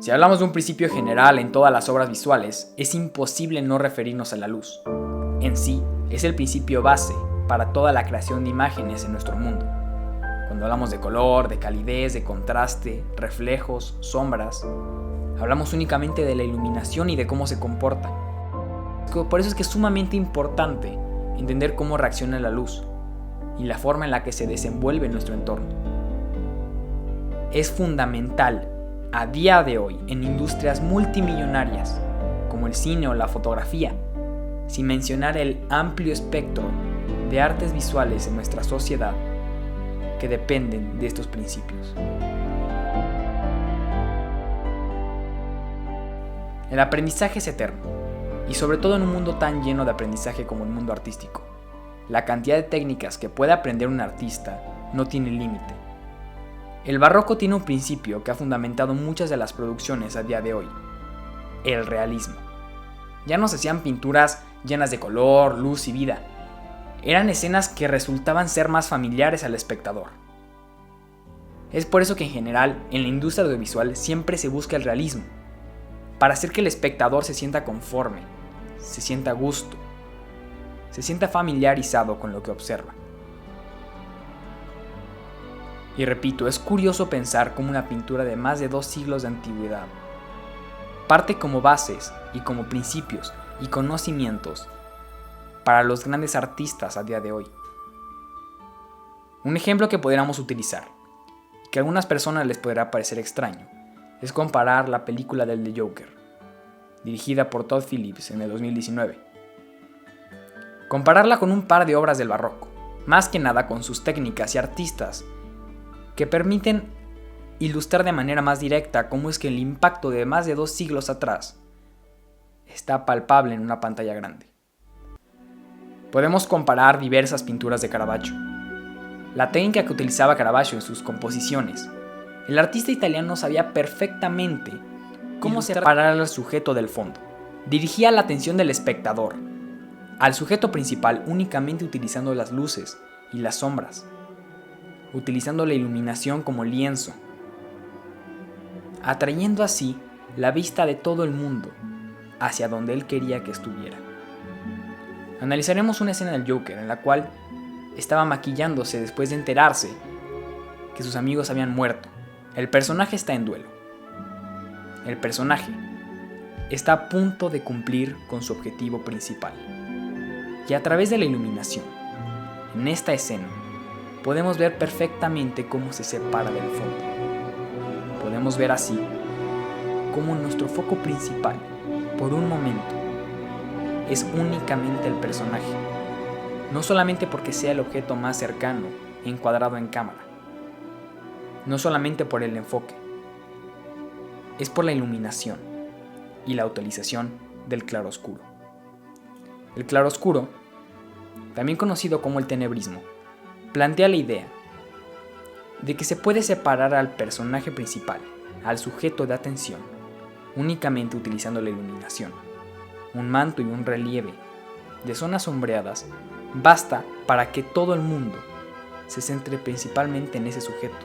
Si hablamos de un principio general en todas las obras visuales, es imposible no referirnos a la luz. En sí, es el principio base para toda la creación de imágenes en nuestro mundo. Cuando hablamos de color, de calidez, de contraste, reflejos, sombras, hablamos únicamente de la iluminación y de cómo se comporta. Por eso es que es sumamente importante entender cómo reacciona la luz y la forma en la que se desenvuelve en nuestro entorno. Es fundamental a día de hoy en industrias multimillonarias como el cine o la fotografía, sin mencionar el amplio espectro de artes visuales en nuestra sociedad que dependen de estos principios. El aprendizaje es eterno, y sobre todo en un mundo tan lleno de aprendizaje como el mundo artístico. La cantidad de técnicas que puede aprender un artista no tiene límite. El barroco tiene un principio que ha fundamentado muchas de las producciones a día de hoy: el realismo. Ya no se hacían pinturas llenas de color, luz y vida. Eran escenas que resultaban ser más familiares al espectador. Es por eso que en general, en la industria audiovisual siempre se busca el realismo, para hacer que el espectador se sienta conforme, se sienta a gusto, se sienta familiarizado con lo que observa. Y repito, es curioso pensar cómo una pintura de más de 2 siglos de antigüedad parte como bases y como principios y conocimientos para los grandes artistas a día de hoy. Un ejemplo que podríamos utilizar, que a algunas personas les podrá parecer extraño, es comparar la película del The Joker, dirigida por Todd Phillips en el 2019. Compararla con un par de obras del barroco, más que nada con sus técnicas y artistas que permiten ilustrar de manera más directa cómo es que el impacto de más de 2 siglos atrás está palpable en una pantalla grande. Podemos comparar diversas pinturas de Caravaggio, la técnica que utilizaba Caravaggio en sus composiciones. El artista italiano sabía perfectamente cómo separar al sujeto del fondo. Dirigía la atención del espectador al sujeto principal únicamente utilizando las luces y las sombras, utilizando la iluminación como lienzo, atrayendo así la vista de todo el mundo hacia donde él quería que estuviera. Analizaremos una escena del Joker en la cual estaba maquillándose después de enterarse que sus amigos habían muerto. El personaje está en duelo. El personaje está a punto de cumplir con su objetivo principal. Y a través de la iluminación, en esta escena, podemos ver perfectamente cómo se separa del fondo. Podemos ver así cómo nuestro foco principal, por un momento, es únicamente el personaje. No solamente porque sea el objeto más cercano encuadrado en cámara. No solamente por el enfoque. Es por la iluminación y la utilización del claroscuro. El claroscuro, también conocido como el tenebrismo, plantea la idea de que se puede separar al personaje principal, al sujeto de atención, únicamente utilizando la iluminación. Un manto y un relieve de zonas sombreadas basta para que todo el mundo se centre principalmente en ese sujeto.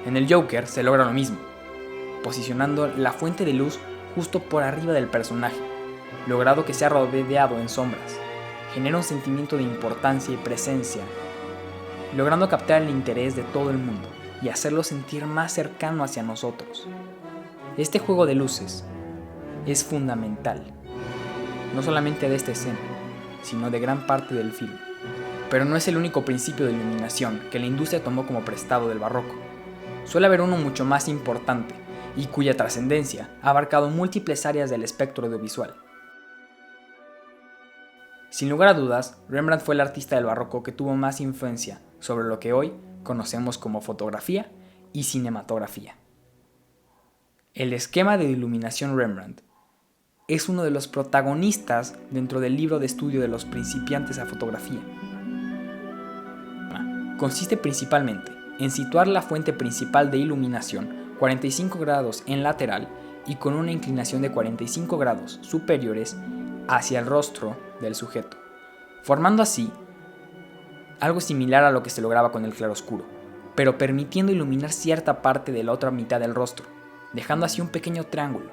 En el Joker se logra lo mismo, posicionando la fuente de luz justo por arriba del personaje, logrado que sea rodeado en sombras. Genera un sentimiento de importancia y presencia, logrando captar el interés de todo el mundo y hacerlo sentir más cercano hacia nosotros. Este juego de luces es fundamental, no solamente de esta escena, sino de gran parte del film. Pero no es el único principio de iluminación que la industria tomó como prestado del barroco. Suele haber uno mucho más importante y cuya trascendencia ha abarcado múltiples áreas del espectro audiovisual. Sin lugar a dudas, Rembrandt fue el artista del barroco que tuvo más influencia sobre lo que hoy conocemos como fotografía y cinematografía. El esquema de iluminación Rembrandt es uno de los protagonistas dentro del libro de estudio de los principiantes a fotografía. Consiste principalmente en situar la fuente principal de iluminación 45 grados en lateral y con una inclinación de 45 grados superiores hacia el rostro del sujeto, formando así algo similar a lo que se lograba con el claroscuro, pero permitiendo iluminar cierta parte de la otra mitad del rostro, dejando así un pequeño triángulo,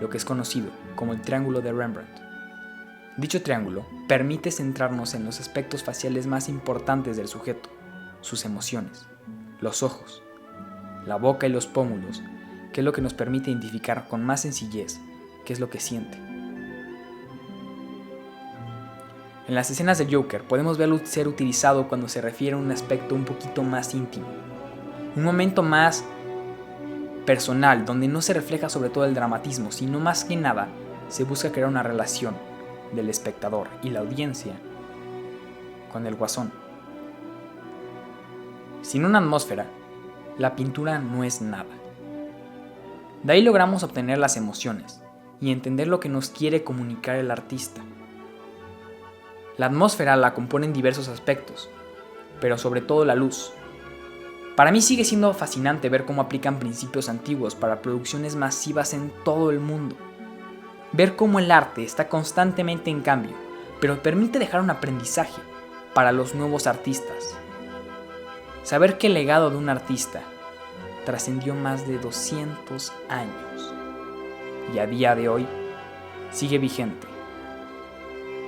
lo que es conocido como el triángulo de Rembrandt. Dicho triángulo permite centrarnos en los aspectos faciales más importantes del sujeto, sus emociones, los ojos, la boca y los pómulos, que es lo que nos permite identificar con más sencillez qué es lo que siente. En las escenas del Joker podemos verlo ser utilizado cuando se refiere a un aspecto un poquito más íntimo, un momento más personal, donde no se refleja sobre todo el dramatismo, sino más que nada se busca crear una relación del espectador y la audiencia con el guasón. Sin una atmósfera, la pintura no es nada. De ahí logramos obtener las emociones y entender lo que nos quiere comunicar el artista. La atmósfera la componen diversos aspectos, pero sobre todo la luz. Para mí sigue siendo fascinante ver cómo aplican principios antiguos para producciones masivas en todo el mundo. Ver cómo el arte está constantemente en cambio, pero permite dejar un aprendizaje para los nuevos artistas. Saber que el legado de un artista trascendió más de 200 años y a día de hoy sigue vigente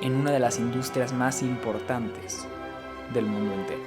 en una de las industrias más importantes del mundo entero.